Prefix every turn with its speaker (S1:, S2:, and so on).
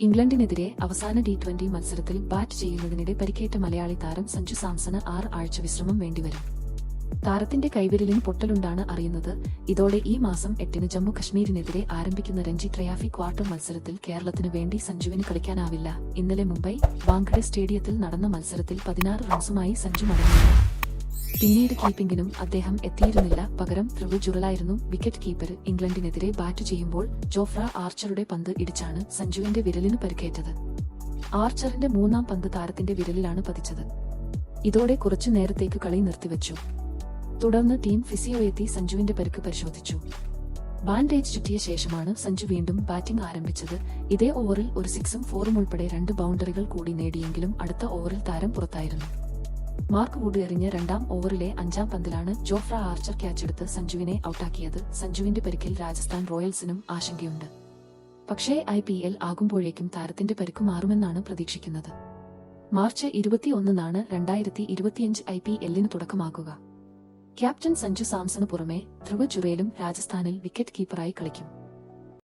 S1: ഇംഗ്ലണ്ടിനെതിരെ അവസാന T20 മത്സരത്തിൽ bat ചെയ്യുന്നതിനിടെ പരിക്കേറ്റ മലയാളി താരം സഞ്ജു സാംസണ് 6 ആഴ്ച വിശ്രമം വേണ്ടിവരും. താരത്തിന്റെ കൈവിരലിന് പൊട്ടലുണ്ടാണ് അറിയുന്നത്. ഇതോടെ ഈ മാസം 8-ന് ജമ്മു കശ്മീരിനെതിരെ ആരംഭിക്കുന്ന രഞ്ജി ട്രോഫി ക്വാർട്ടർ മത്സരത്തിൽ കേരളത്തിനു വേണ്ടി സഞ്ജുവിന് കളിക്കാനാവില്ല. ഇന്നലെ മുംബൈ വാങ്കഡെ സ്റ്റേഡിയത്തിൽ നടന്ന മത്സരത്തിൽ 16 റൺസുമായി സഞ്ജു മടങ്ങിയിരുന്നു. പിന്നീട് കീപ്പിംഗിനും അദ്ദേഹം എത്തിയിരുന്നില്ല. പകരം ധ്രുവ് ജുറലായിരുന്നു വിക്കറ്റ് കീപ്പർ. ഇംഗ്ലണ്ടിനെതിരെ ബാറ്റ് ചെയ്യുമ്പോൾ ജോഫ്ര ആർച്ചറുടെ പന്ത് ഇടിച്ചാണ് സഞ്ജുവിന്റെ വിരലിന് പരിക്കേറ്റത്. ആർച്ചറിന്റെ 3-ാം പന്ത് താരത്തിന്റെ വിരലിലാണ് പതിച്ചത്. ഇതോടെ കുറച്ചു നേരത്തേക്ക് കളി നിർത്തിവെച്ചു. തുടർന്ന് ടീം ഫിസിയോ എത്തി സഞ്ജുവിന്റെ പരിക്ക് പരിശോധിച്ചു. ബാൻഡേജ് ചുറ്റിയ ശേഷമാണ് സഞ്ജു വീണ്ടും ബാറ്റിംഗ് ആരംഭിച്ചത്. ഇതേ ഓവറിൽ ഒരു 6ഉം 4ഉം ഉൾപ്പെടെ 2 ബൗണ്ടറികൾ കൂടി നേടിയെങ്കിലും അടുത്ത ഓവറിൽ താരം പുറത്തായിരുന്നു. മാർക്ക് വുഡ് എറിഞ്ഞ 2-ാം ഓവറിലെ 5-ാം പന്തിലാണ് ജോഫ്ര ആർച്ചർ ക്യാച്ചെടുത്ത് സഞ്ജുവിനെ ഔട്ടാക്കിയത്. സഞ്ജുവിന്റെ പരിക്കിൽ രാജസ്ഥാൻ റോയൽസിനും ആശങ്കയുണ്ട്. പക്ഷേ IPL ആകുമ്പോഴേക്കും താരത്തിന്റെ പരിക്ക് മാറുമെന്നാണ് പ്രതീക്ഷിക്കുന്നത്. മാർച്ച് 21-നാണ് 2025 IPL-ന് തുടക്കമാകുക. ക്യാപ്റ്റൻ സഞ്ജു സാംസണ് പുറമെ ധ്രുവ് ജുറേലും രാജസ്ഥാനിൽ വിക്കറ്റ് കീപ്പറായി കളിക്കും.